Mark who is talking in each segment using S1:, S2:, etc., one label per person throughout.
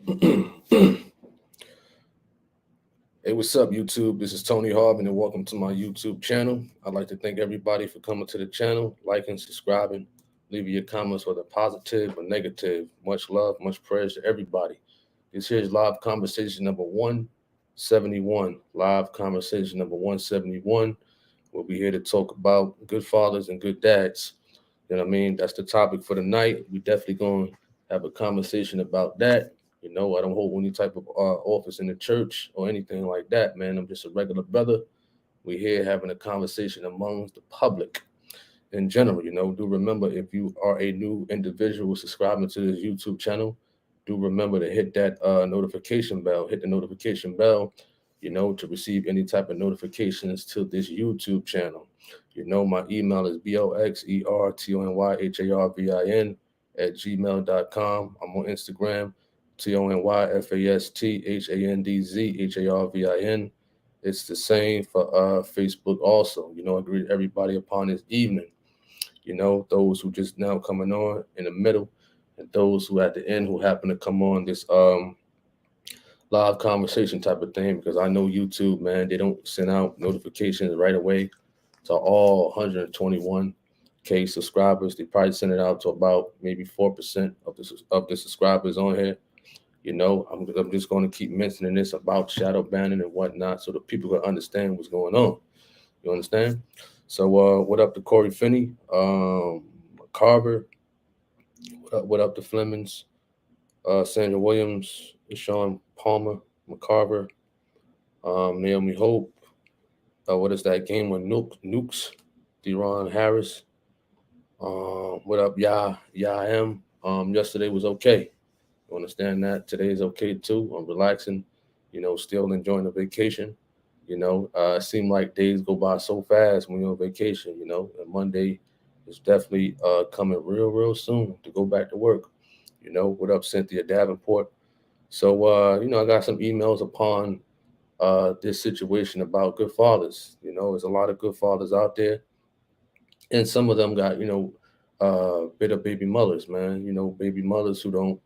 S1: Hey, what's up, YouTube? This is Tony Harvin, and welcome to my YouTube channel. I'd like to thank everybody for coming to the channel, liking, subscribing, leaving your comments, whether positive or negative. Much love, much prayers to everybody. This here is live conversation number 171. Live conversation number 171. We'll be here to talk about good fathers and good dads. You know what I mean? That's the topic for the night. We definitely going to have a conversation about that. I don't hold any type of office in the church or anything like that, man. I'm just a regular brother. We're here having a conversation amongst the public in general. Do remember, if you are a new individual subscribing to this YouTube channel, do remember to hit that notification bell. Hit the notification bell, to receive any type of notifications to this YouTube channel. My email is boxertonyharvin@gmail.com. I'm on Instagram, TonyFasthandZharvin. It's the same for Facebook also. I greet everybody upon this evening. Those who just now coming on in the middle, and those who at the end who happen to come on this live conversation type of thing, because I know YouTube, man, they don't send out notifications right away to all 121K subscribers. They probably send it out to about maybe 4% of the subscribers on here. I'm just going to keep mentioning this about shadow banning and whatnot, so that people can understand what's going on. You understand? So, what up to Corey Finney, Carver? What up to Flemings, Sandra Williams, Sean Palmer, McCarver, Naomi Hope. What is that game with Nukes? Deron Harris. What up, M? Yesterday was okay. You understand that? Today is okay too. I'm relaxing, still enjoying the vacation. It seemed like days go by so fast when you're on vacation, and Monday is definitely coming real soon to go back to work. What up, Cynthia Davenport? So, I got some emails upon this situation about good fathers. There's a lot of good fathers out there, and some of them got, bitter baby mothers, man. Baby mothers who don't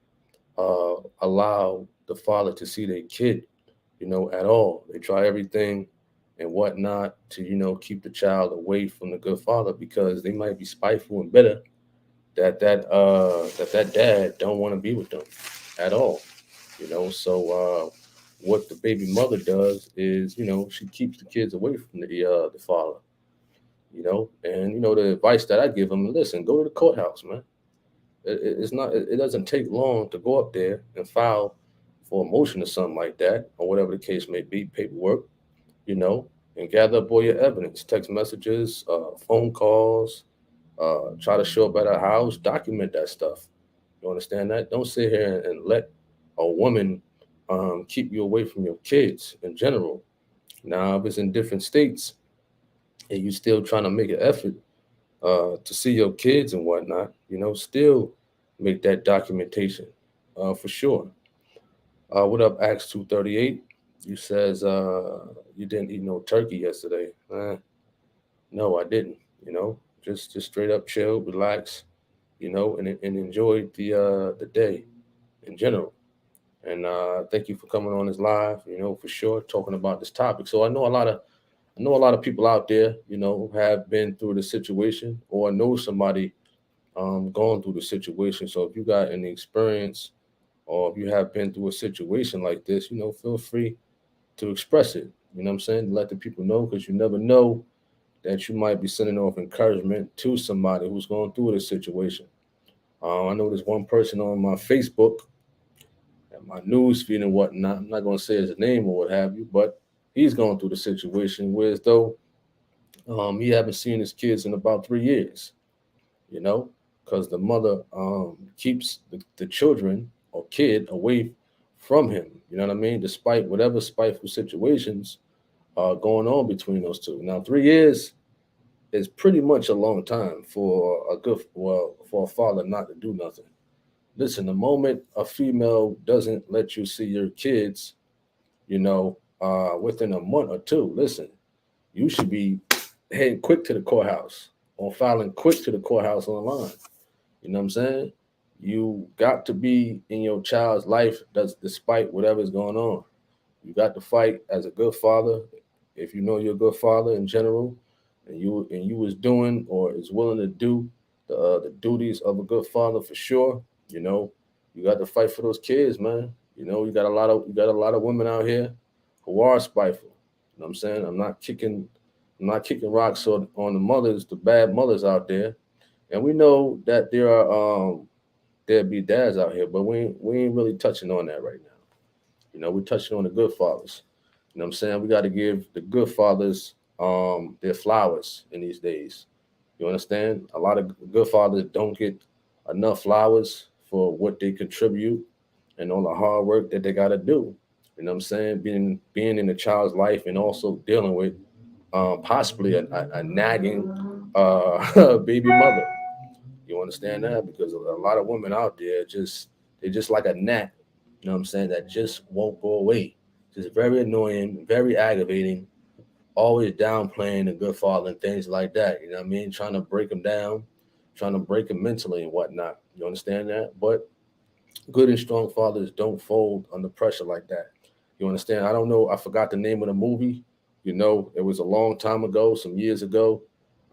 S1: allow the father to see their kid, at all. They try everything and whatnot to, keep the child away from the good father, because they might be spiteful and bitter that dad don't want to be with them at all. So what the baby mother does is, she keeps the kids away from the father. And the advice that I give them: listen, go to the courthouse, man. It's not. It doesn't take long to go up there and file for a motion or something like that, or whatever the case may be, paperwork, you know, and gather up all your evidence, text messages, phone calls, try to show up at a house, document that stuff. You understand that? Don't sit here and let a woman keep you away from your kids in general. Now, if it's in different states and you still trying to make an effort to see your kids and whatnot, still make that documentation for sure. What up, Acts 2:38? You says you didn't eat no turkey yesterday. No, I didn't. Just straight up chill, relax, and enjoy the day in general. And thank you for coming on this live. For sure, talking about this topic. So I know a lot of people out there, who have been through the situation or know somebody gone through the situation. So if you got any experience, or if you have been through a situation like this, feel free to express it. You know what I'm saying? Let the people know, because you never know that you might be sending off encouragement to somebody who's going through this situation. I know there's one person on my Facebook and my news feed and whatnot. I'm not going to say his name or what have you, but he's going through the situation, whereas though he haven't seen his kids in about 3 years, you know, because the mother keeps the children or kid away from him. You know what I mean? Despite whatever spiteful situations are going on between those two. Now, 3 years is pretty much a long time for for a father not to do nothing. Listen, the moment a female doesn't let you see your kids, within a month or two, listen, you should be heading quick to the courthouse or filing quick to the courthouse online. You know what I'm saying? You got to be in your child's life that's despite whatever's going on. You got to fight as a good father. If you know you're a good father in general, and you was doing or is willing to do the duties of a good father for sure, you know, you got to fight for those kids, man. You know, you got a lot of women out here who are spiteful. You know what I'm saying? I'm not kicking rocks on the mothers, the bad mothers out there. And we know that there'll be dads out here, but we ain't really touching on that right now. We're touching on the good fathers. You know what I'm saying? We got to give the good fathers their flowers in these days. You understand? A lot of good fathers don't get enough flowers for what they contribute and all the hard work that they got to do. You know what I'm saying? Being in a child's life and also dealing with possibly a nagging baby mother. You understand that? Because a lot of women out there they're just like a gnat. You know what I'm saying? That just won't go away. Just very annoying, very aggravating, always downplaying the good father and things like that. You know what I mean? Trying to break him down, trying to break him mentally and whatnot. You understand that? But good and strong fathers don't fold under pressure like that. You understand? I don't know. I forgot the name of the movie. It was a long time ago, some years ago.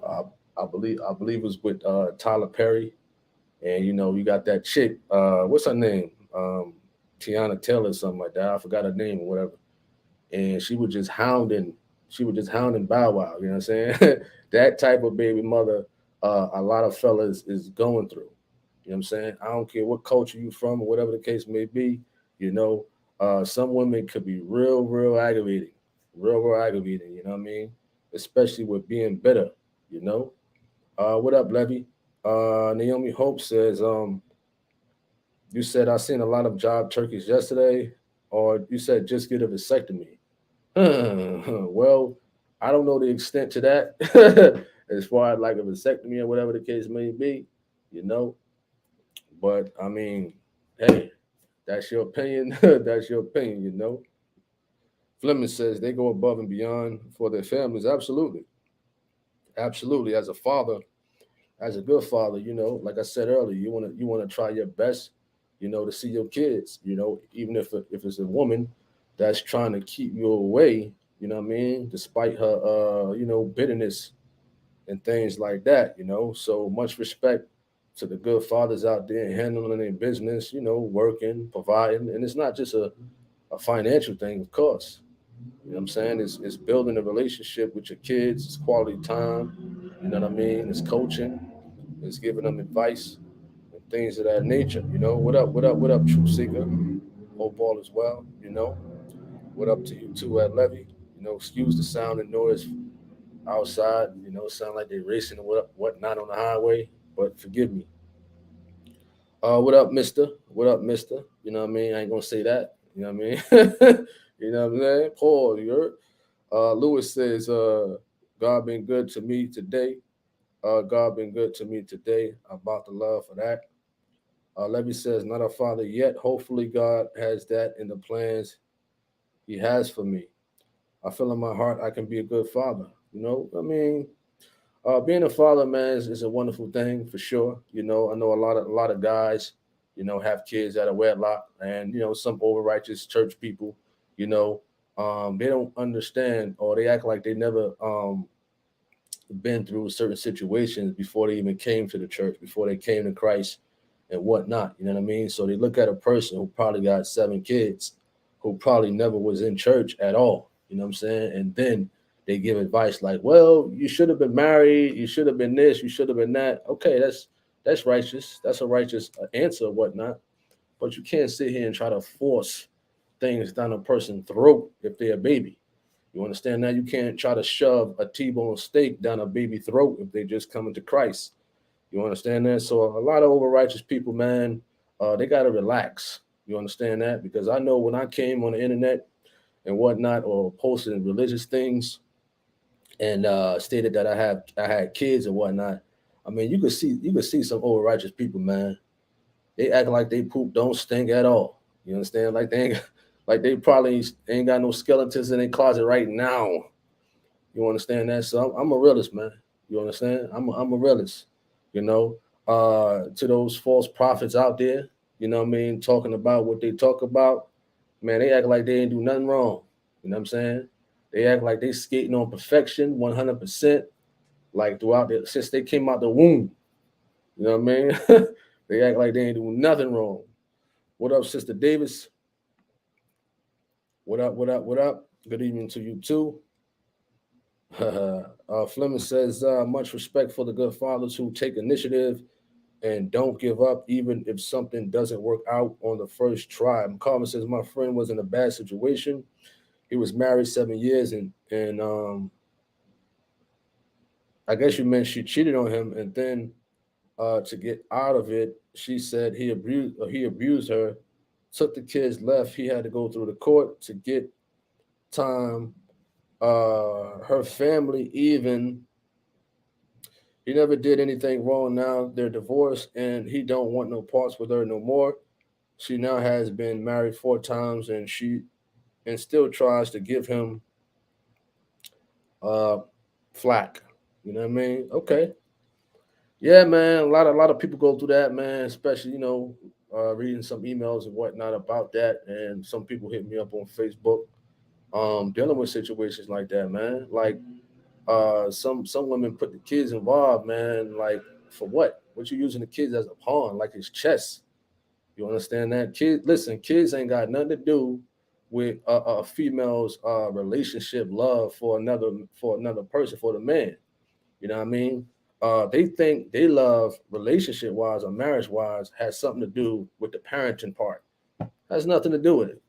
S1: Uh, I believe it was with Tyler Perry, and you got that chick. What's her name? Tiana Taylor, something like that. I forgot her name or whatever. And she was just hounding Bow Wow. You know what I'm saying? That type of baby mother, a lot of fellas is going through. You know what I'm saying? I don't care what culture you from or whatever the case may be. You know, some women could be real, real aggravating, real, real aggravating. You know what I mean? Especially with being bitter. You know. What up, Levy? Naomi Hope says, you said I seen a lot of job turkeys yesterday, or you said just get a vasectomy. Well, I don't know the extent to that, as far as like a vasectomy or whatever the case may be, you know. But I mean, hey, that's your opinion. That's your opinion, you know. Fleming says they go above and beyond for their families. Absolutely, absolutely. As a father, as a good father, like I said earlier, you wanna try your best, to see your kids, even if it's a woman that's trying to keep you away, you know what I mean, despite her bitterness and things like that, So much respect to the good fathers out there handling their business, working, providing, and it's not just a financial thing, of course. You know what I'm saying? It's building a relationship with your kids, it's quality time, you know what I mean? It's coaching, it's giving them advice and things of that nature. What up, what up, what up, True Seeker? Hope all is well, What up to you too at Levy? Excuse the sound and noise outside, sound like they racing and whatnot on the highway, but forgive me. What up, mister? What up, mister? You know what I mean? I ain't gonna say that. You know what I mean? You know what I'm saying? Paul, you heard? Lewis says, God been good to me today. God been good to me today. About the love for that. Levy says, not a father yet. Hopefully, God has that in the plans He has for me. I feel in my heart I can be a good father. I mean, being a father, man, is a wonderful thing for sure. I know a lot of guys, have kids out of wedlock, and some over righteous church people, you know, they don't understand or they act like they never been through certain situations before they even came to the church, before they came to Christ and whatnot. You know what I mean? So they look at a person who probably got 7 kids, who probably never was in church at all. You know what I'm saying? And then they give advice like, "Well, you should have been married. You should have been this. You should have been that." Okay, that's righteous. That's a righteous answer, or whatnot. But you can't sit here and try to force things down a person's throat if they're a baby. You understand that? You can't try to shove a T-bone steak down a baby throat if they just coming to Christ. You understand that? So a lot of over righteous people, man, they gotta relax. You understand that? Because I know when I came on the internet and whatnot, or posting religious things and stated that I had kids and whatnot. I mean, you could see some over righteous people, man. They act like they poop don't stink at all. You understand? Like they ain't, like they probably ain't got no skeletons in their closet right now. You understand that? So I'm a realist, man. You understand? I'm a realist. You know. to those false prophets out there, you know what I mean, talking about what they talk about, man, they act like they ain't do nothing wrong. You know what I'm saying? They act like they skating on perfection 100%, like throughout the since they came out the womb. You know what I mean? They act like they ain't do nothing wrong. What up, Sister Davis? What up, what up, what up? Good evening to you too. Fleming says, much respect for the good fathers who take initiative and don't give up even if something doesn't work out on the first try. McCarver says, my friend was in a bad situation. He was married 7 years and I guess you meant she cheated on him, and then to get out of it, she said he abused her, took the kids, left. He had to go through the court to get time. Her family even he never did anything wrong. Now they're divorced, and he don't want no parts with her no more. She now has been married 4 times, and still tries to give him uh flack. You know what I mean? Okay. Yeah, man. A lot of people go through that, man. Especially reading some emails and whatnot about that, and some people hit me up on Facebook, dealing with situations like that, man. Like some women put the kids involved, man. Like for what? What you using the kids as a pawn? Like it's chess. You understand that? Listen, kids ain't got nothing to do with a female's relationship, love for another person, for the man. You know what I mean? They think they love relationship wise or marriage wise has something to do with the parenting part. Has nothing to do with it.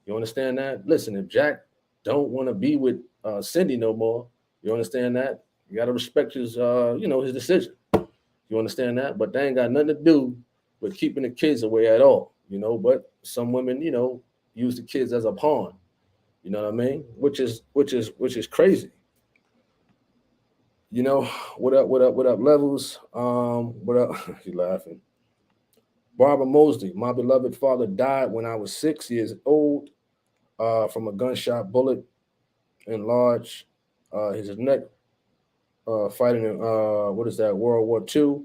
S1: You understand that? Listen, if Jack don't want to be with Cindy no more, you understand that? You got to respect his decision. You understand that? But they ain't got nothing to do with keeping the kids away at all. But some women, use the kids as a pawn. You know what I mean? Which is crazy. You know, what up, what up, what up, levels? What up? You laughing. Barbara Mosley, my beloved father died when I was 6 years old from a gunshot bullet enlarged his neck, fighting in, what is that, World War II.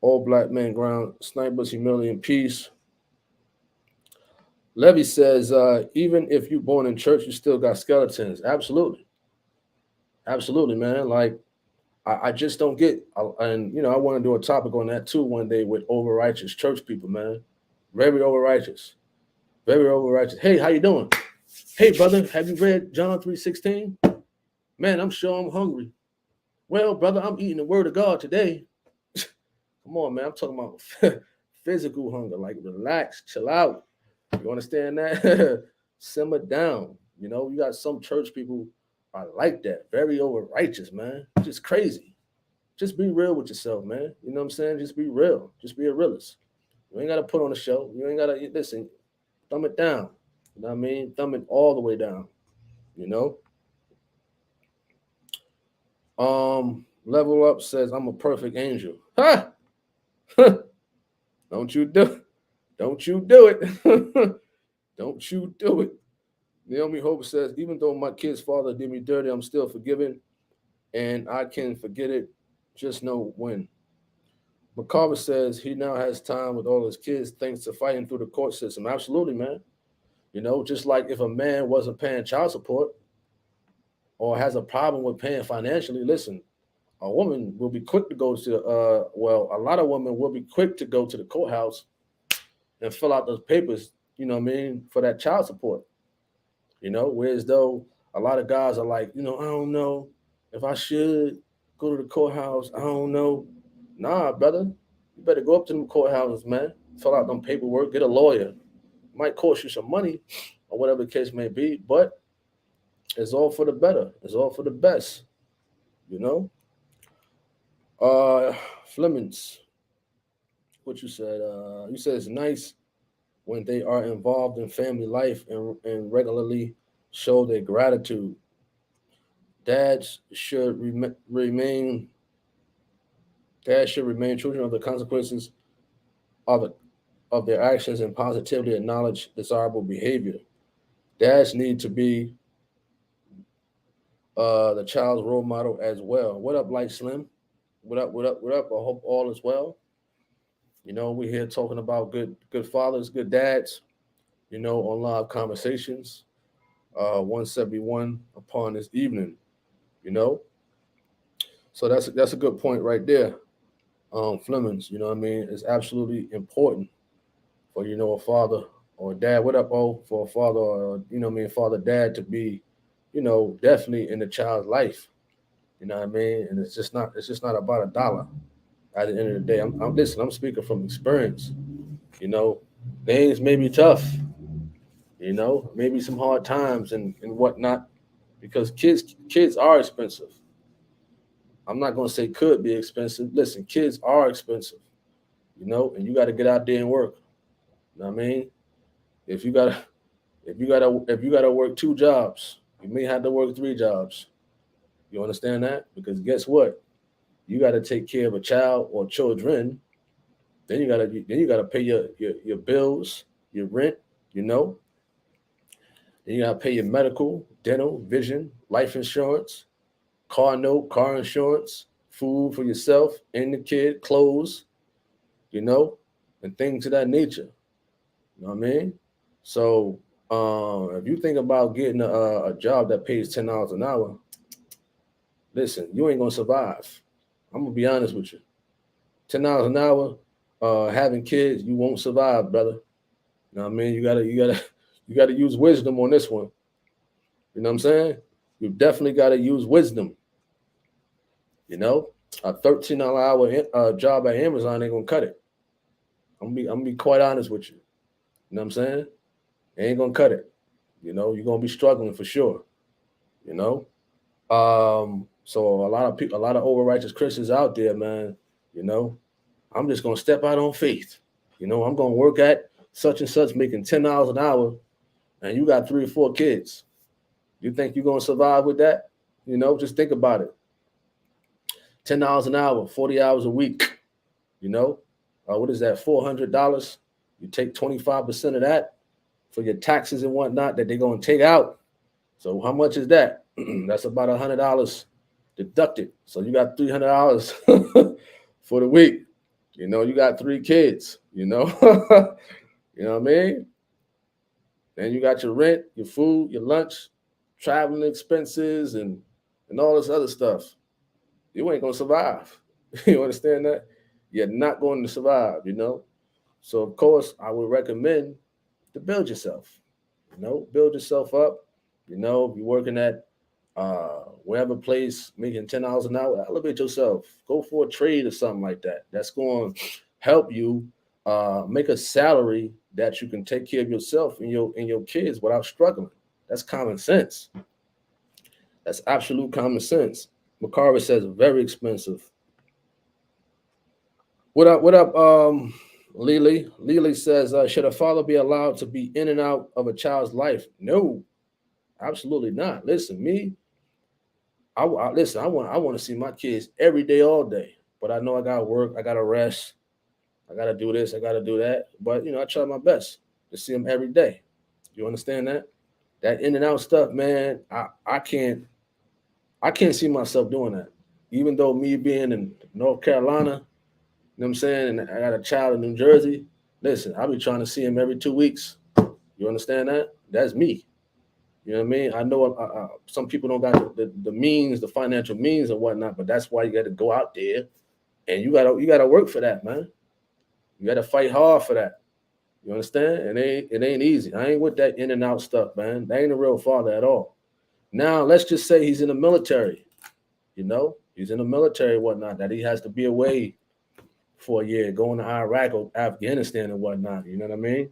S1: All black men ground snipers, humility, and peace. Levy says, even if you born in church, you still got skeletons. Absolutely. Absolutely, man. Like, I just don't get, and I want to do a topic on that too one day with over righteous church people, man. Very over righteous, very over righteous. Hey, how you doing? Hey, brother, have you read John 3:16? Man, I'm sure I'm hungry. Well, brother, I'm eating the word of God today. Come on, man. I'm talking about physical hunger. Like, relax, chill out. You understand that? Simmer down. You got some church people are like that, very over righteous, man. Just crazy. Just be real with yourself, man. You know what I'm saying? Just be real. Just be a realist. You ain't got to put on a show. You ain't got to listen. Thumb it down. You know what I mean? Thumb it all the way down. You know. Level up says I'm a perfect angel. Ha! Don't you do? Don't you do it? Don't you do it? Naomi Hope says, even though my kid's father did me dirty, I'm still forgiven, and I can forget it. Just know when. McCarver says he now has time with all his kids thanks to fighting through the court system. Absolutely, man. Just like if a man wasn't paying child support or has a problem with paying financially, listen, a woman will be quick to go to, a lot of women will be quick to go to the courthouse and fill out those papers, what I mean, for that child support. Whereas though a lot of guys are like, I don't know if I should go to the courthouse. I don't know. Nah, brother, you better go up to them courthouses, man. Fill out them paperwork, get a lawyer. Might cost you some money or whatever the case may be, but it's all for the better. It's all for the best, you know. Uh, Flemings, what you said? You said it's nice when they are involved in family life and regularly show their gratitude. Dads should remain dads should remain children of the consequences of the, of their actions and positively acknowledge desirable behavior. Dads need to be the child's role model as well. What up, Light Slim? What up? What up? What up? I hope all is well. We're here talking about good fathers, good dads, on live conversations, 171 upon this evening, you know. So that's a good point right there. Flemings, you know what I mean? It's absolutely important for, a father or a dad. What up, for a father or, father, dad to be, definitely in the child's life. You know what I mean? And it's just not about a dollar at the end of the day. I'm speaking from experience. You know, things may be tough, maybe some hard times and whatnot, because kids are expensive. I'm not gonna say could be expensive. Listen, kids are expensive, and you got to get out there and work. You know what I mean? If you gotta if you gotta work two jobs, you may have to work three jobs. You understand that? Because guess what? You got to take care of a child or children. Then you gotta pay your bills, your rent. You know, then you gotta pay your medical, dental, vision, life insurance, car note, car insurance, food for yourself and the kid, clothes, you know, and things of that nature. You know what I mean? So if you think about getting a job that pays $10 an hour, listen, you ain't gonna survive. I'm gonna be honest with you. $10 an hour, having kids, you won't survive, brother. You know what I mean? You gotta you gotta use wisdom on this one. You know what I'm saying? You definitely gotta use wisdom. You know, a $13 hour job at Amazon ain't gonna cut it. I'm gonna be quite honest with you. You know what I'm saying? It ain't gonna cut it. You're gonna be struggling for sure. You know, so a lot of people, a lot of over righteous Christians out there, man. You know, I'm just gonna step out on faith. I'm gonna work at such and such, making $10 an hour, and you got three or four kids. You think you're gonna survive with that? Just think about it. $10 an hour, 40 hours a week. You know, what is that? $400. You take 25% of that for your taxes and whatnot that they're gonna take out. So how much is that? That's about $100 deducted. So you got $300 for the week. You got three kids. You know what I mean? Then you got your rent, your food, your lunch, traveling expenses, and all this other stuff. You ain't gonna survive. You understand that? You're not going to survive. So of course, I would recommend to build yourself. Build yourself up. If you're working at wherever place making $10 an hour, elevate yourself. Go for a trade or something like that. That's going to help you make a salary that you can take care of yourself and your kids without struggling. That's common sense. That's absolute common sense. McCarver says very expensive. What up? What up? Lily. Lily says, should a father be allowed to be in and out of a child's life? No, absolutely not. Listen, me, listen. I want to see my kids every day, all day. But I know I gotta work. I gotta rest. I gotta do this. I gotta do that. But I try my best to see them every day. You understand that? That in and out stuff, man. I can't see myself doing that. Even though me being in North Carolina, you know what I'm saying, and I got a child in New Jersey. Listen, I'll be trying to see him every 2 weeks. You understand that? That's me. You know what I mean? I know some people don't got the means, the financial means and whatnot, but that's why you got to go out there and you gotta work for that, man. You got to fight hard for that. You understand? It ain't easy. I ain't with that in and out stuff, man. That ain't a real father at all. Now let's just say he's in the military. He's in the military and whatnot. That he has to be away for a year, going to Iraq or Afghanistan and whatnot. You know what I mean?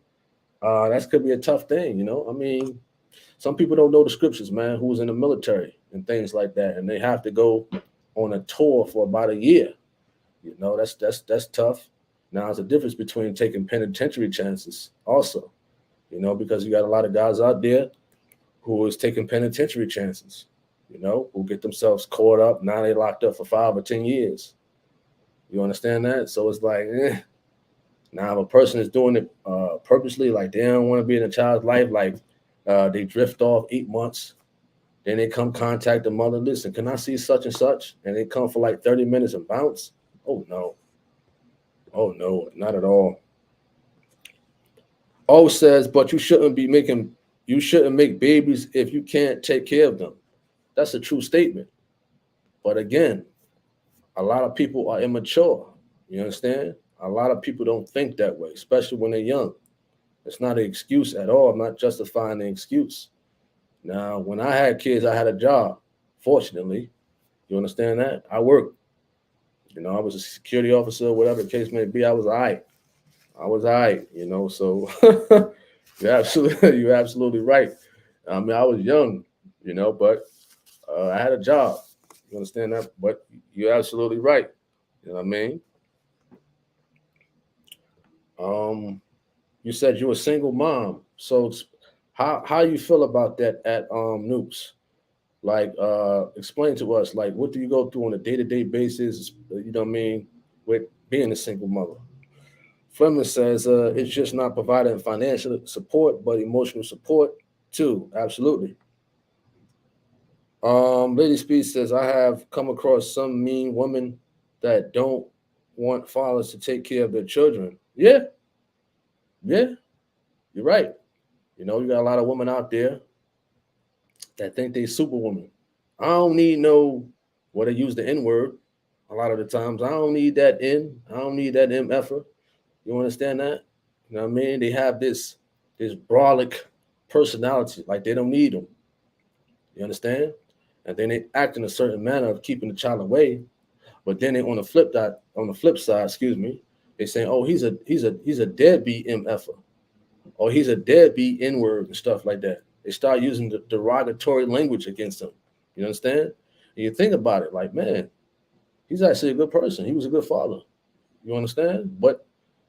S1: That could be a tough thing. I mean, some people don't know the scriptures, man, who's in the military and things like that, and they have to go on a tour for about a year. That's tough. Now, there's a difference between taking penitentiary chances, also. Because you got a lot of guys out there who is taking penitentiary chances. Who get themselves caught up. Now they locked up for 5 or 10 years. You understand that? So it's like, Now, if a person is doing it purposely, like they don't want to be in a child's life, like they drift off 8 months, then they come contact the mother. Listen, can I see such and such? And they come for like 30 minutes and bounce. Oh no. Oh no, not at all. O says, but you shouldn't make babies if you can't take care of them. That's a true statement. But again, a lot of people are immature. You understand? A lot of people don't think that way, especially when they're young. It's not an excuse at all. I'm not justifying the excuse. Now, when I had kids, I had a job. Fortunately, you understand that? I worked. I was a security officer, whatever the case may be. I was all right. I was all right. So you're absolutely right. I mean, I was young, but I had a job. You understand that? But you're absolutely right. You know what I mean? Um, you said you're a single mom. So how you feel about that at Noops? Like, explain to us, like, what do you go through on a day-to-day basis, you know what I mean, with being a single mother? Fleming says, it's just not providing financial support, but emotional support too. Absolutely. Lady Speed says, I have come across some mean women that don't want fathers to take care of their children. Yeah, yeah, you're right. You got a lot of women out there that think they superwoman. I don't need no, well, they use the N word a lot of the times. I don't need that N. I don't need that MFer. You understand that? You know what I mean? They have this brolic personality, like they don't need them. You understand? And then they act in a certain manner of keeping the child away. But then they on the flip side, excuse me, they saying, oh, he's a deadbeat MFer, or he's a deadbeat N word and stuff like that. They start using the derogatory language against him. You understand? And you think about it, like, man, he's actually a good person. He was a good father. You understand? But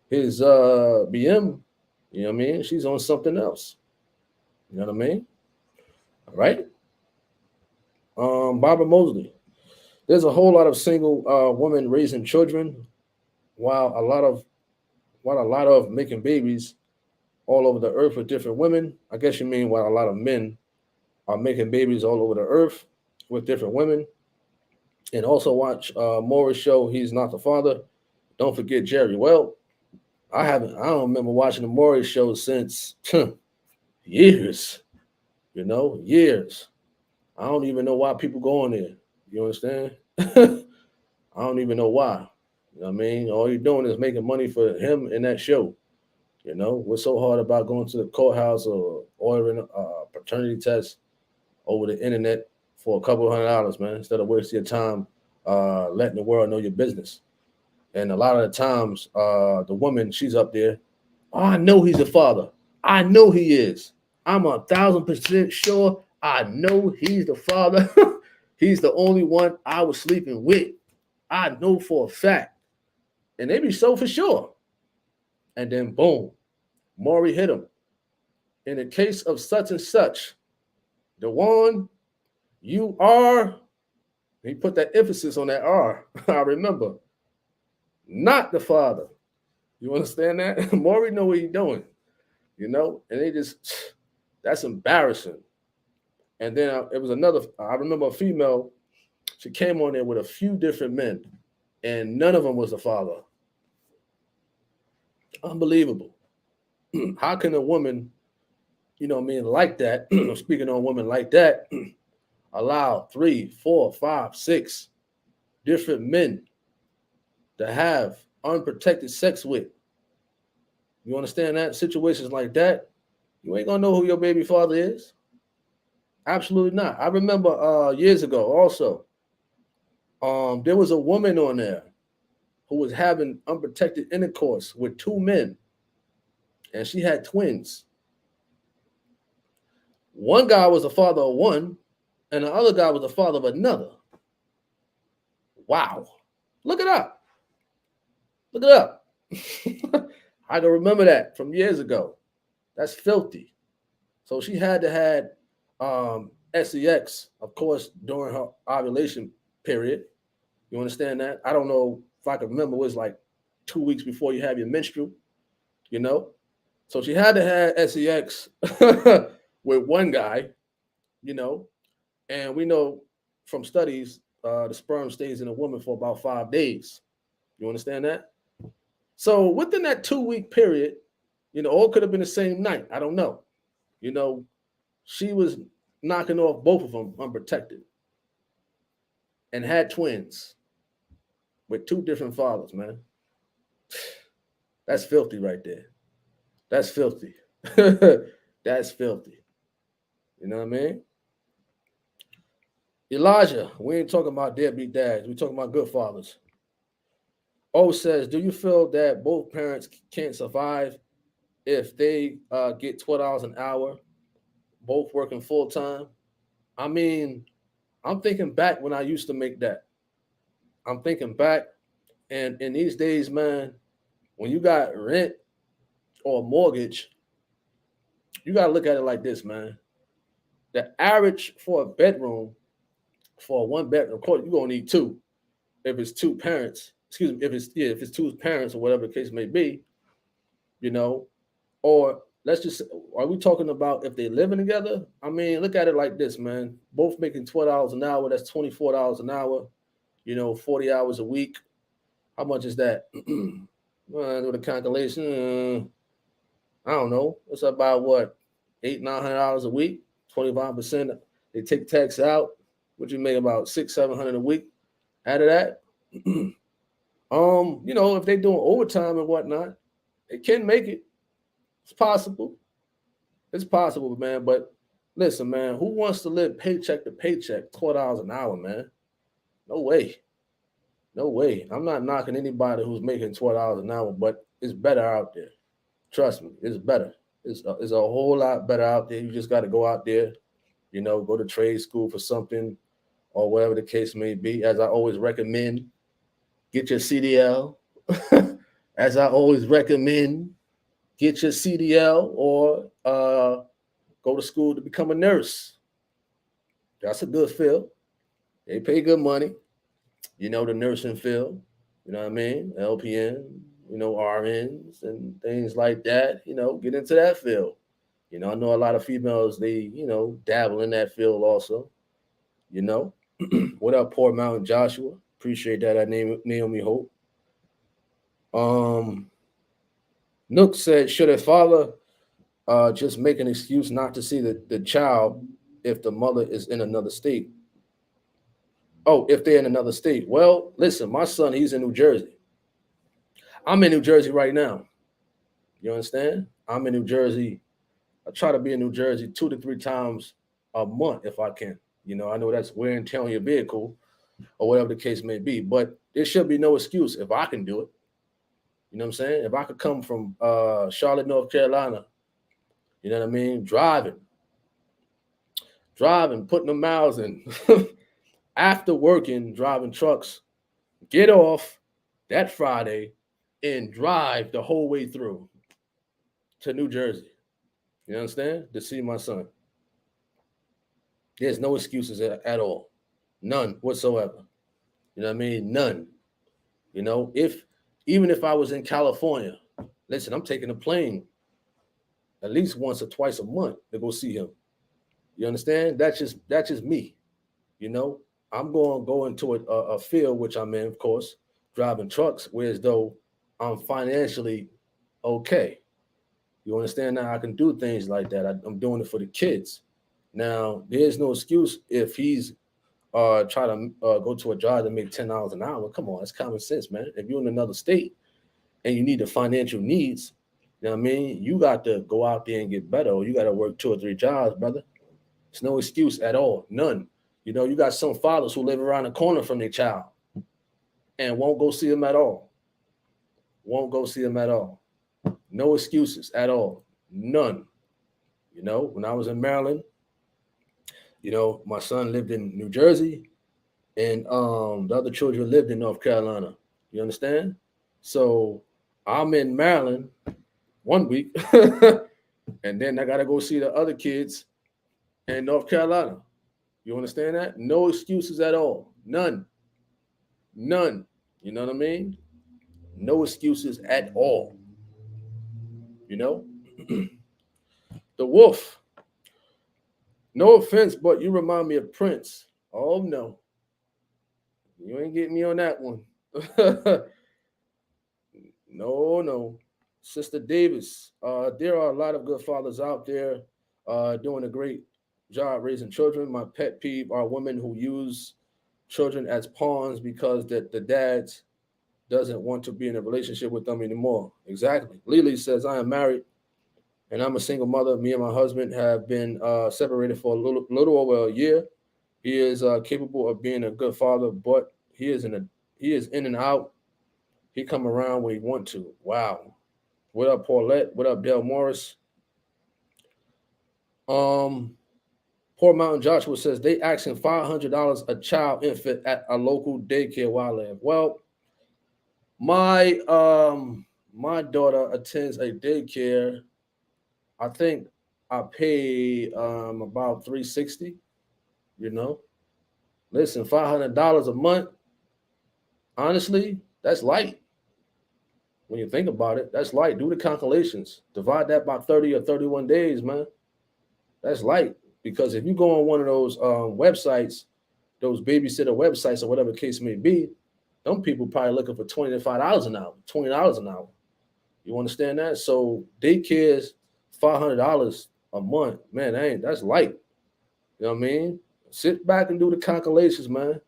S1: his BM, you know what I mean? She's on something else. You know what I mean? All right. Barbara Mosley. There's a whole lot of single women raising children, while a lot of making babies all over the earth with different women. I guess you mean while a lot of men are making babies all over the earth with different women. And also watch Morris show. He's not the father. Don't forget Jerry. Well, I don't remember watching the Morris show since years. Years. I don't even know why people go on there. You understand? I don't even know why. You know what I mean? All you're doing is making money for him in that show. What's so hard about going to the courthouse or ordering a paternity test over the internet for a couple $100, man, instead of wasting your time letting the world know your business. And a lot of the times, the woman, she's up there. Oh, I know he's the father. I know he is. I'm 1,000% sure. I know he's the father. He's the only one I was sleeping with. I know for a fact. And they be so for sure. And then boom, Maury hit him. In the case of such and such, the one you are, he put that emphasis on that R. I remember. Not the father. You understand that? Maury know what he's doing, and they just, that's embarrassing. And then it was another, I remember a female, she came on there with a few different men, and none of them was the father. Unbelievable. How can a woman, like that, speaking on women like that, allow 3, 4, 5, 6 different men to have unprotected sex with? You understand that? Situations like that, you ain't gonna know who your baby father is. Absolutely not. I remember years ago also, there was a woman on there who was having unprotected intercourse with 2 men, and she had twins. One guy was the father of one, and the other guy was the father of another. Wow. Look it up. Look it up. I can remember that from years ago. That's filthy. So she had to had sex, of course, during her ovulation period. You understand that? I don't know if I can remember. It was like 2 weeks before you have your menstrual. You know, so she had to have sex with one guy. You know, and we know from studies the sperm stays in a woman for about 5 days. You understand that? So within that 2 week period, all could have been the same night. I don't know. You know, she was knocking off both of them unprotected and had twins with two different fathers, man. That's filthy right there. That's filthy. That's filthy. You know what I mean? Elijah, we ain't talking about deadbeat dads. We're talking about good fathers. O says, do you feel that both parents can't survive if they get $12 an hour, both working full time? I mean, I'm thinking back when I used to make that. I'm thinking back, and in these days, man, when you got rent or mortgage, you got to look at it like this, man. The average for a bedroom, for a one bedroom, of course, you're going to need two. If it's two parents, excuse me, if it's two parents or whatever the case may be, you know, or let's just, are we talking about if they're living together? I mean, look at it like this, man. Both making $12 an hour, that's $24 an hour, 40 hours a week. How much is that? Well, do the calculation. I don't know. It's about what, $800-900 a week, 25%. They take tax out, which you make about $600-700 a week out of that. If they're doing overtime and whatnot, they can make it. It's possible. It's possible, man. But listen, man, who wants to live paycheck to paycheck, $12 an hour, man? No way. No way. I'm not knocking anybody who's making $12 an hour, but it's better out there. Trust me, it's better. It's a whole lot better out there. You just got to go out there, go to trade school for something or whatever the case may be. As I always recommend, get your CDL. As I always recommend, get your CDL or go to school to become a nurse. That's a good field. They pay good money. The nursing field. You know what I mean? LPN, RNs and things like that. Get into that field. I know a lot of females, they, dabble in that field also. You know, what up, Port Mountain Joshua? Appreciate that. I name Naomi Hope. Nook said, should a father just make an excuse not to see the child if the mother is in another state? Oh, if they're in another state. Well, listen, my son, he's in New Jersey. I'm in New Jersey right now. You understand? I'm in New Jersey. I try to be in New Jersey 2 to 3 times a month if I can. I know that's wear and tear on your vehicle or whatever the case may be, but there should be no excuse if I can do it. You know what I'm saying? If I could come from Charlotte, North Carolina, you know what I mean? Driving, putting the miles in. After working, driving trucks, get off that Friday and drive the whole way through to New Jersey. You understand? To see my son. There's no excuses at all. None whatsoever. You know what I mean? None. Even if I was in California, listen, I'm taking a plane at least once or twice a month to go see him. You understand? That's just me. I'm going to go into a field which I'm in, of course, driving trucks, whereas though I'm financially okay. You understand now? I can do things like that. I'm doing it for the kids. Now, there's no excuse if he's try to go to a job to make $10 an hour. Come on, that's common sense, man. If you're in another state and you need the financial needs, you know what I mean? You got to go out there and get better, or you got to work 2 or 3 jobs, brother. It's no excuse at all. None. You got some fathers who live around the corner from their child and won't go see them at all. Won't go see them at all. No excuses at all. None. When I was in Maryland, my son lived in New Jersey and the other children lived in North Carolina. You understand? So I'm in Maryland 1 week and then I got to go see the other kids in North Carolina. You understand that? No excuses at all. None. None. You know what I mean? No excuses at all. The wolf. No offense, but you remind me of Prince. Oh, no. You ain't getting me on that one. No, no. Sister Davis, there are a lot of good fathers out there doing a great job raising children. My pet peeve are women who use children as pawns because the dads doesn't want to be in a relationship with them anymore. Exactly. Lily says, I am married and I'm a single mother. Me and my husband have been separated for a little over a year. He is capable of being a good father, but he is in and out. He come around when he want to. Wow. What up, Paulette? What up, Dale Morris? Um, Poor Mountain Joshua says they asking $500 a child infant at a local daycare where I live. Well, my daughter attends a daycare. I think I pay about 360. You know, listen, $500 a month. Honestly, that's light when you think about it. That's light. Do the calculations. Divide that by 30 or 31 days, man. That's light. Because if you go on one of those websites, those babysitter websites or whatever the case may be, them people probably looking for $25 an hour, $20 an hour. You understand that? So daycare's $500 a month, man. That's light. You know what I mean? Sit back and do the calculations, man.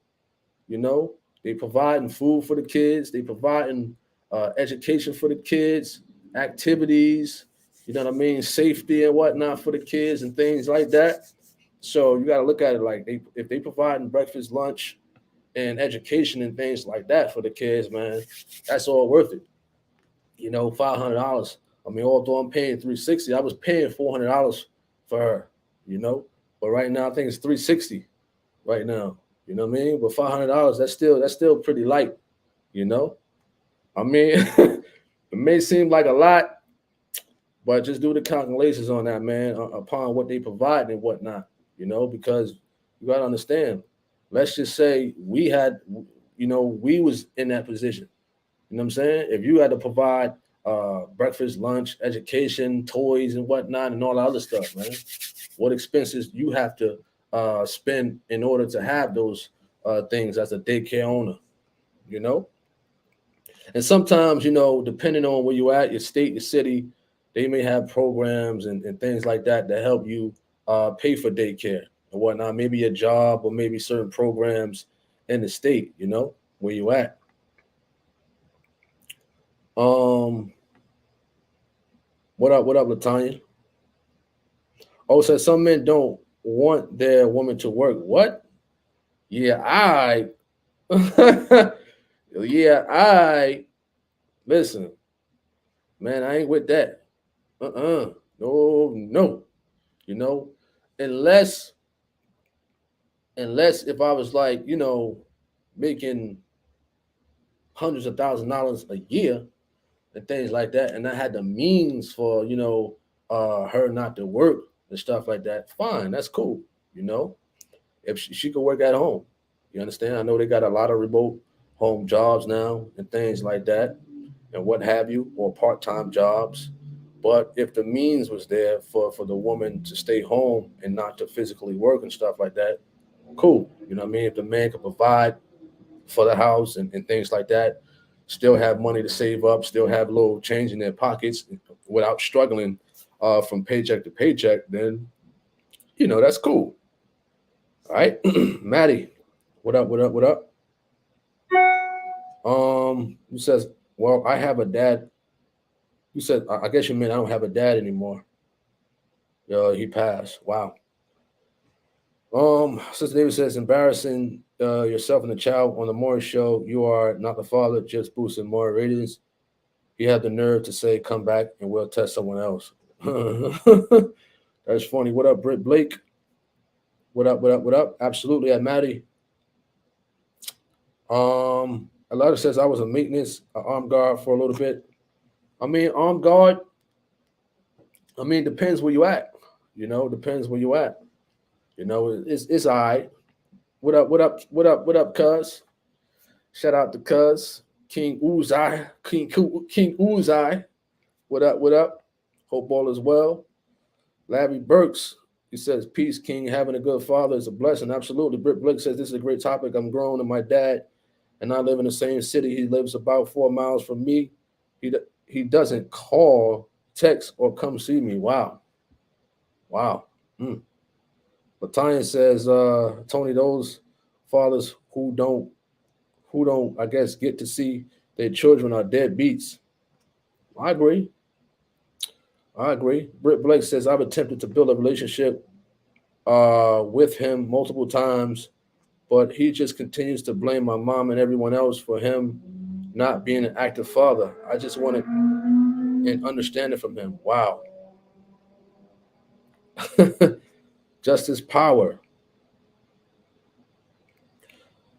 S1: You know, they providing food for the kids. They providing education for the kids, activities. You know what I mean? Safety and whatnot for the kids and things like that. So you got to look at it like if they providing breakfast, lunch, and education and things like that for the kids, man, that's all worth it. You know, $500. I mean, although I'm paying 360, I was paying $400 for her. You know, but right now I think it's 360 right now. You know what I mean? But $500, that's still pretty light. You know, I mean, it may seem like a lot, but just do the calculations on that, man, upon what they provide and whatnot. You know, because you got to understand. Let's just say we was in that position. You know what I'm saying? If you had to provide breakfast, lunch, education, toys, and whatnot, and all that other stuff, man, what expenses you have to spend in order to have those things as a daycare owner, you know? And sometimes, depending on where you at, your state, your city, they may have programs and things like that that help you pay for daycare and whatnot. Maybe a job or maybe certain programs in the state, where you at. Um, what up, Latanya? Oh, so some men don't want their woman to work. What? Yeah, I. Yeah, I. Listen, man, I ain't with that. No, no. You know, unless unless if I was like, making hundreds of $1,000s a year and things like that, and I had the means for, her not to work and stuff like that, fine, that's cool. You know, if she could work at home, you understand? I know they got a lot of remote home jobs now and things like that and what have you, or part-time jobs. But if the means was there for the woman to stay home and not to physically work and stuff like that, cool. You know what I mean? If the man could provide for the house and things like that, still have money to save up, still have a little change in their pockets without struggling from paycheck to paycheck, then that's cool. All right, Maddie, what up? What up? What up? Who says, well, I have a dad. You said, I guess you mean I don't have a dad anymore. He passed. Wow. Sister David says, embarrassing yourself and the child on the Maury show. You are not the father, just boosting more ratings. He had the nerve to say, come back and we'll test someone else. That's funny. What up, Britt Blake? What up? What up? What up? Absolutely, at Maddie. A lot of says I was a maintenance armed guard for a little bit. I mean, armed guard. I mean, depends where you at. Depends where you at. It's all right. What up? What up? What up? What up, Cuz? Shout out to Cuz King Uzai, King Uzai. What up? What up? Hope all is well. Larry Burks, he says, peace, King. Having a good father is a blessing. Absolutely. Britt Blake says, this is a great topic. I'm grown and my dad and I live in the same city. He lives about 4 miles from me. he doesn't call, text, or come see me. Wow, wow. Mm. Latanya says, Tony, those fathers who don't, I guess, get to see their children are deadbeats. I agree. I agree. Britt Blake says, I've attempted to build a relationship with him multiple times, but he just continues to blame my mom and everyone else for him not being an active father. I just wanted an understanding from him. Wow. Justice Power.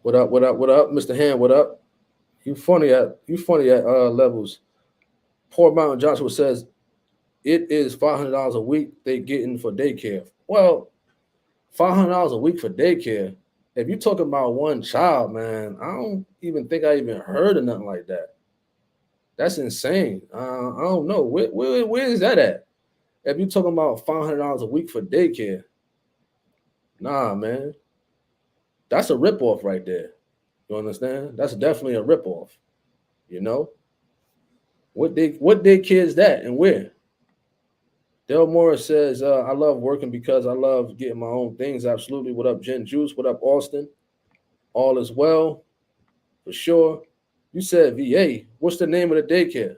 S1: What up? What up? What up, Mr. Hand? What up? You funny at levels. Poor Mountain Joshua says it is $500 a week they getting for daycare. Well, $500 a week for daycare. If you're talking about one child, man, I don't even think I even heard of nothing like that. That's insane. I don't know where is that at. If you're talking about $500 a week for daycare, nah, man, that's a ripoff right there. You understand? That's definitely a ripoff. You know what daycare is that and where? Del Morris says, I love working because I love getting my own things. Absolutely. What up, Jen Juice? What up, Austin? All is well, for sure. You said VA. What's the name of the daycare?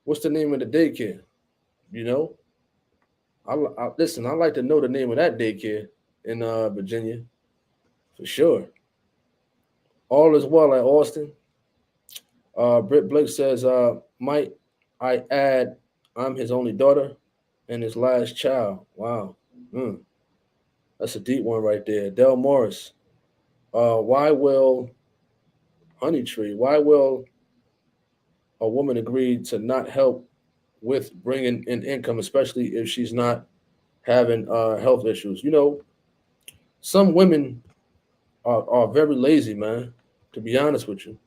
S1: What's the name of the daycare? You know, listen. I like to know the name of that daycare in Virginia, for sure. All is well at Austin. Britt Blake says, might I add, I'm his only daughter and his last child. Wow. Mm, that's a deep one right there. Del Morris. Why will a woman agree to not help with bringing in income, especially if she's not having health issues? Some women are very lazy, man, to be honest with you.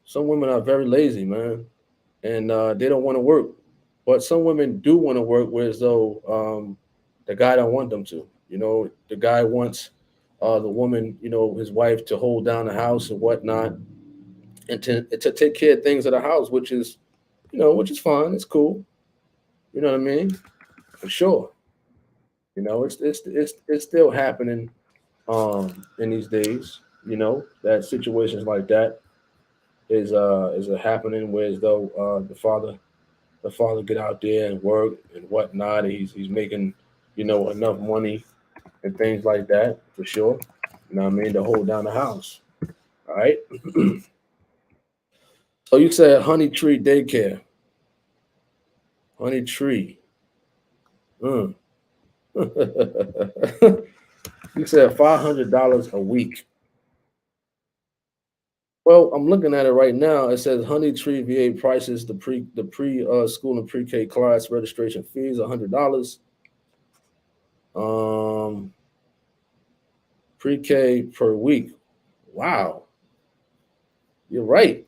S1: Some women are very lazy, man, and they don't want to work. But some women do want to work, whereas though the guy don't want them to. The guy wants the woman, his wife, to hold down the house and whatnot, and to take care of things at the house, which is fine. It's cool. You know what I mean? For sure. It's still happening in these days. That situations like that is happening, where as though the father get out there and work and whatnot. And he's making enough money and things like that, for sure. You know what I mean, to hold down the house. All right. So you said Honey Tree Daycare. Honey Tree. Mm. You said $500 a week. Well, I'm looking at it right now. It says Honey Tree VA prices, the pre school and pre-K class registration fees $100. Um, Pre-K per week. Wow, you're right.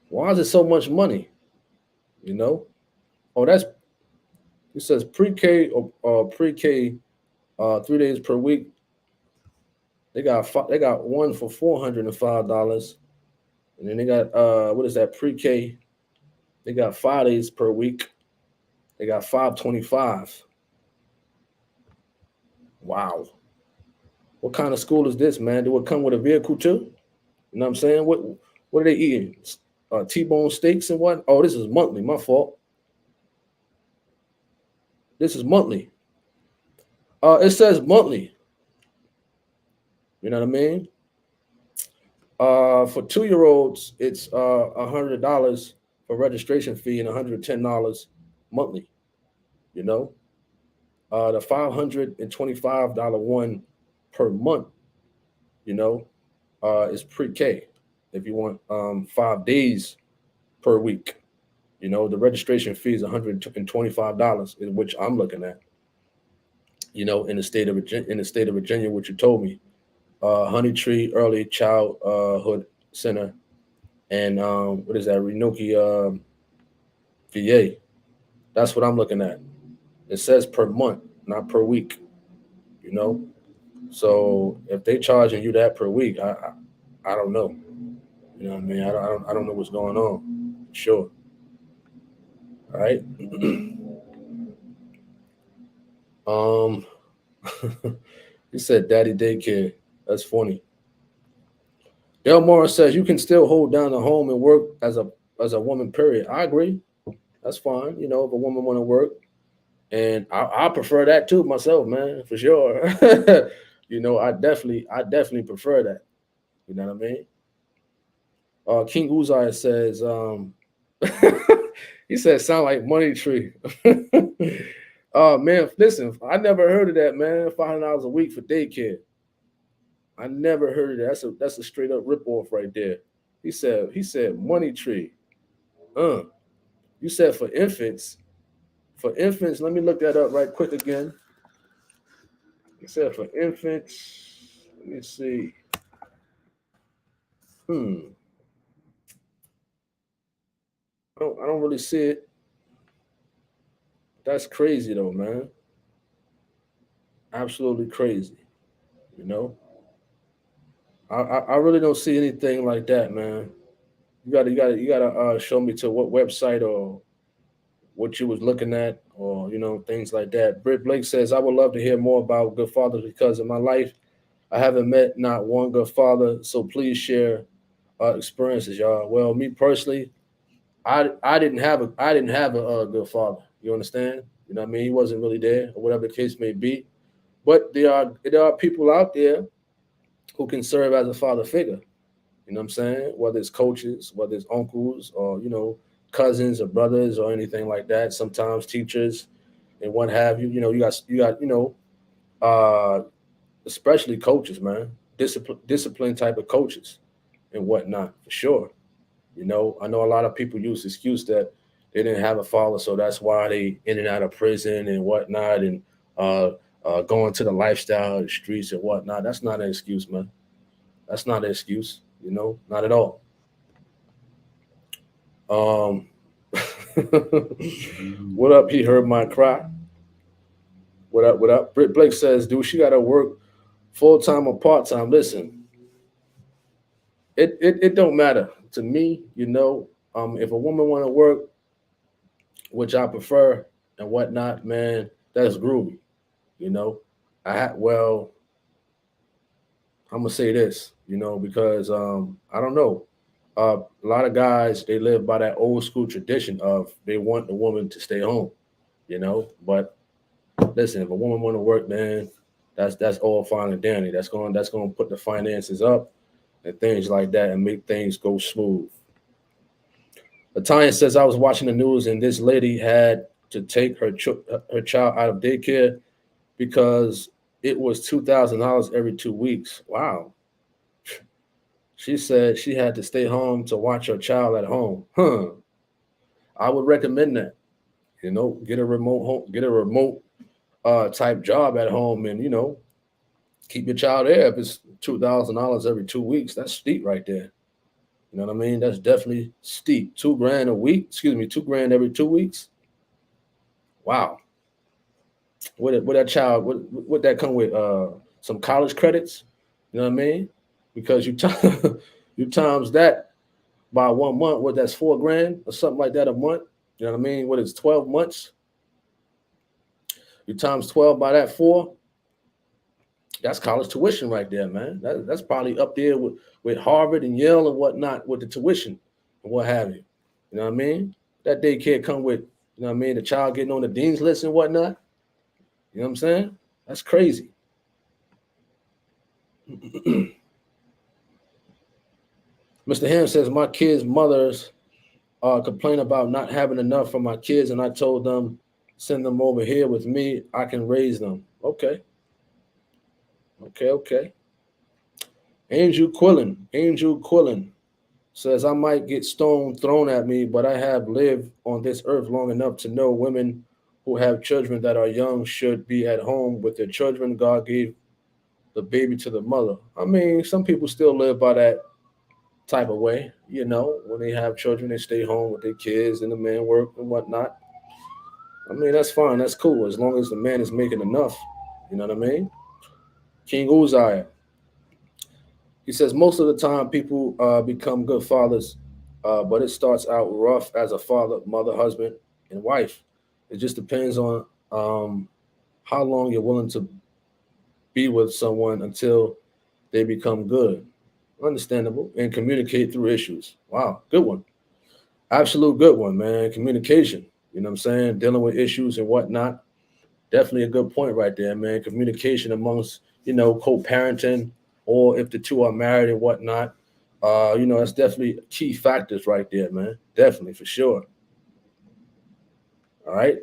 S1: Why is it so much money? You know? Oh, it says pre-K or pre-K 3 days per week. They got one for $405, and then they got what is that, pre-K? They got 5 days per week. They got 525. Wow. What kind of school is this, man? Do it come with a vehicle too? You know what I'm saying? What are they eating? T-bone steaks and what? Oh, this is monthly. My fault. This is monthly. It says monthly. You know what I mean? For 2-year-olds, it's $100 for registration fee and $110 monthly. You know, the $525 one per month. You know, is pre-K. If you want 5 days per week, the registration fee is $125, which I'm looking at. In the state of Virginia, which you told me, Honey Tree Early Childhood Center, and what is that, Renoki VA. That's what I'm looking at. It says per month, not per week. You know, so if they charging you that per week, I don't know. You know what I mean? I don't know what's going on. Sure. All right. um, he said, "Daddy daycare." That's funny. Del Morris says you can still hold down the home and work as a woman. Period. I agree. That's fine. You know, if a woman want to work, and I prefer that too myself, man, for sure. You know, I definitely prefer that. You know what I mean? King Uzziah says, he said, sound like money tree. Man, listen, I never heard of that, man. $500 a week for daycare. I never heard of that. That's a straight up rip off right there. He said money tree. Uh, you said for infants. For infants, let me look that up right quick again. He said for infants. Let me see. Hmm. I don't really see it. That's crazy though, man. Absolutely crazy. You know. I really don't see anything like that, man. You gotta show me to what website or what you was looking at, or things like that. Britt Blake says, I would love to hear more about good fathers because in my life I haven't met not one good father. So please share experiences, y'all. Well, me personally, I didn't have a good father. You understand? You know what I mean? He wasn't really there, or whatever the case may be. But there are people out there who can serve as a father figure. You know what I'm saying? Whether it's coaches, whether it's uncles, or cousins or brothers or anything like that. Sometimes teachers and what have you. You got uh, especially coaches, man. Discipline type of coaches and whatnot for sure. I know a lot of people use the excuse that they didn't have a father, so that's why they in and out of prison and whatnot, and uh, going to the lifestyle, the streets and whatnot. That's not an excuse, man. That's not an excuse. Not at all. Um, what up? He heard my cry. What up? What up? Britt Blake says, "Dude, she got to work full time or part time." Listen, it don't matter to me. If a woman want to work, which I prefer and whatnot, man, that's groovy. You know, well, I'm gonna say this, because I don't know. A lot of guys they live by that old school tradition of they want the woman to stay home. But listen, if a woman want to work, man, that's all fine and dandy. That's going to put the finances up and things like that and make things go smooth. Italian says I was watching the news and this lady had to take her child out of daycare because it was $2,000 every 2 weeks. Wow. She said she had to stay home to watch her child at home. Huh. I would recommend that. Get a remote type job at home, and keep your child there. If it's $2,000 every 2 weeks, that's steep right there. You know what I mean? That's definitely steep. 2 grand a week. Excuse me, 2 grand every 2 weeks. Wow. What that child? What that come with? Some college credits. You know what I mean? Because you times that by 1 month. What that's 4 grand or something like that a month. You know what I mean? What is 12 months? You times 12 by that four. That's college tuition right there, man. That's probably up there with Harvard and Yale and whatnot with the tuition and what have you. You know what I mean? That daycare come with, you know what I mean, the child getting on the dean's list and whatnot. You know what I'm saying? That's crazy. Mr. Ham says my kids' mothers complain about not having enough for my kids, and I told them send them over here with me. I can raise them. Okay, okay. Angel Quillen says I might get stone thrown at me, but I have lived on this earth long enough to know women who have children that are young should be at home with their children. God gave the baby to the mother. I mean, some people still live by that type of way. When they have children, they stay home with their kids and the man work and whatnot. I mean, that's fine. That's cool as long as the man is making enough. You know what I mean? King Uzziah. He says most of the time people become good fathers but it starts out rough as a father, mother, husband, and wife. It just depends on um, how long you're willing to be with someone until they become good. Understandable. And communicate through issues. Wow, good one. Absolute good one, man. Communication. You know what I'm saying? Dealing with issues and whatnot. Definitely a good point right there, man. Communication amongst, co-parenting, or if the two are married and whatnot. That's definitely key factors right there, man. Definitely, for sure. All right.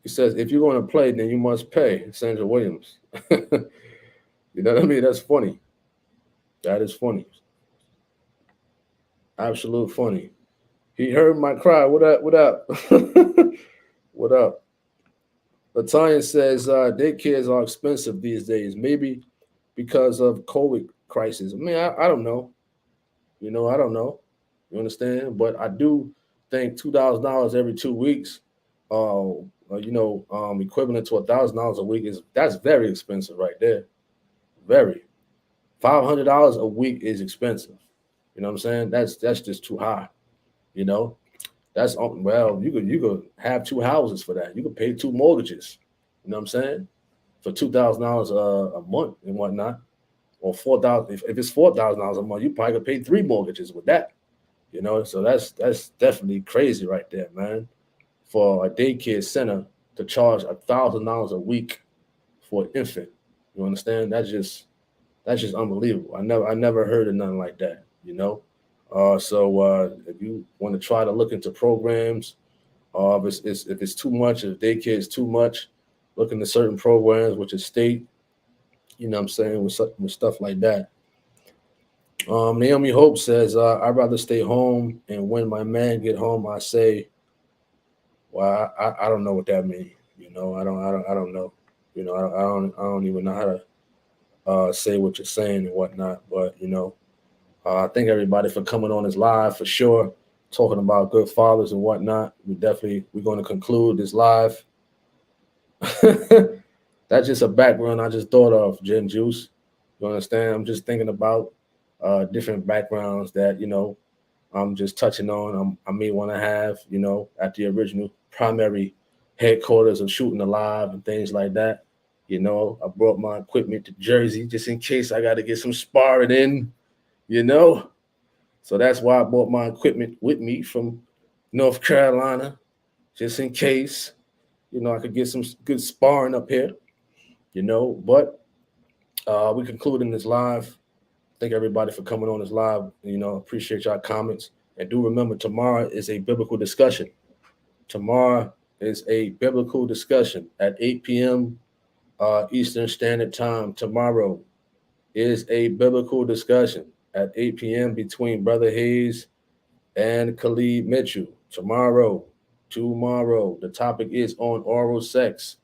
S1: He says, if you're going to play, then you must pay. Sandra Williams. You know what I mean? That's funny. That is funny. Absolute funny. He heard my cry. What up? What up? What up? Latanya says daycares are expensive these days. Maybe because of COVID crisis. I mean, I don't know. I don't know. You understand? But I do think $2,000 every 2 weeks, equivalent to $1,000 a week is that's very expensive right there. Very. $500 a week is expensive. You know what I'm saying? That's just too high. You know, well, you could have two houses for that. You could pay two mortgages. You know what I'm saying? For $2,000 a month and whatnot, or 4,000. If it's $4,000 a month, you probably could pay three mortgages with that. So that's definitely crazy right there, man. For a daycare center to charge $1,000 a week for an infant, you understand? That's just unbelievable. I never heard of nothing like that. So if you want to try to look into programs, if it's too much, if daycare is too much, look into certain programs, which is state. You know what I'm saying, with stuff like that. Naomi Hope says, I'd rather stay home, and when my man get home, I say, well, I don't know what that means. I don't know. I don't even know how to say what you're saying and whatnot. But I thank everybody for coming on this live for sure, talking about good fathers and whatnot. We're going to conclude this live. That's just a background I just thought of, Jen Juice. You understand? I'm just thinking about different backgrounds that I'm just touching on. I may want to have at the original primary headquarters of shooting alive and things like that. I brought my equipment to Jersey just in case I got to get some sparring in. You know, so that's why I brought my equipment with me from North Carolina, just in case I could get some good sparring up here. But we concluding this live. Thank everybody for coming on this live. Appreciate y'all comments. And do remember, tomorrow is a biblical discussion. Tomorrow is a biblical discussion at 8 p.m. Eastern Standard Time. Tomorrow is a biblical discussion at 8 p.m. between Brother Hayes and Khalid Mitchell. Tomorrow, the topic is on oral sex.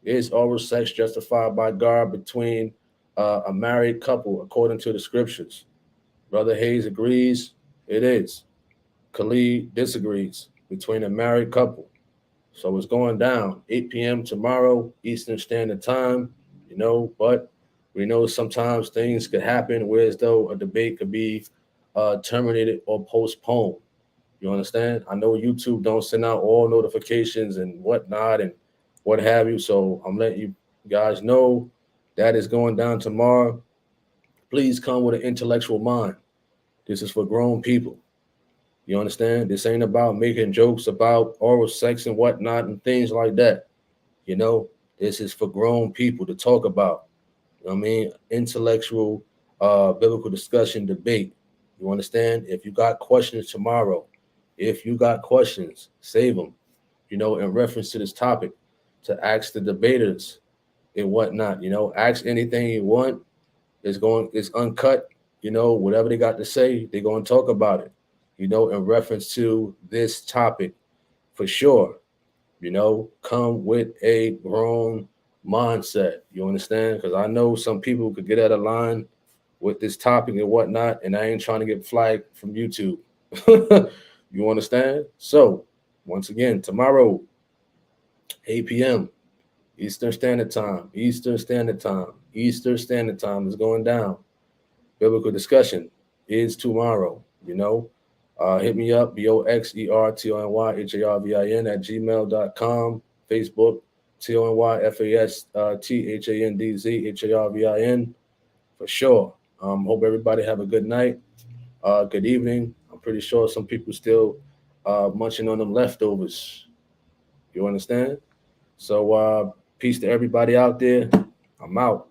S1: Is oral sex justified by God between a married couple according to the scriptures? Brother Hayes agrees it is. Khalid disagrees between a married couple. So it's going down 8 p.m. tomorrow, Eastern Standard Time, but we know sometimes things could happen where as though a debate could be terminated or postponed. You understand? I know YouTube don't send out all notifications and whatnot and what have you. So I'm letting you guys know that is going down tomorrow. Please come with an intellectual mind. This is for grown people. You understand? This ain't about making jokes about oral sex and whatnot and things like that. You know, this is for grown people to talk about. You know what I mean? Intellectual, biblical discussion, debate. You understand? If you got questions tomorrow, if you got questions, save them, in reference to this topic, to ask the debaters and whatnot. Ask anything you want. It's uncut. Whatever they got to say, they're going to talk about it, in reference to this topic for sure. Come with a grown mindset. You understand? Because I know some people could get out of line with this topic and whatnot, and I ain't trying to get flagged from YouTube. You understand? So, once again, tomorrow, 8 p.m. Eastern Standard Time. Eastern Standard Time. Eastern Standard Time is going down. Biblical discussion is tomorrow. Hit me up, BOXERTONYHARVIN at gmail.com. Facebook, TONYFASTHANDZHARVIN for sure. Hope everybody have a good night, good evening. I'm pretty sure some people still munching on them leftovers. You understand? So peace to everybody out there. I'm out.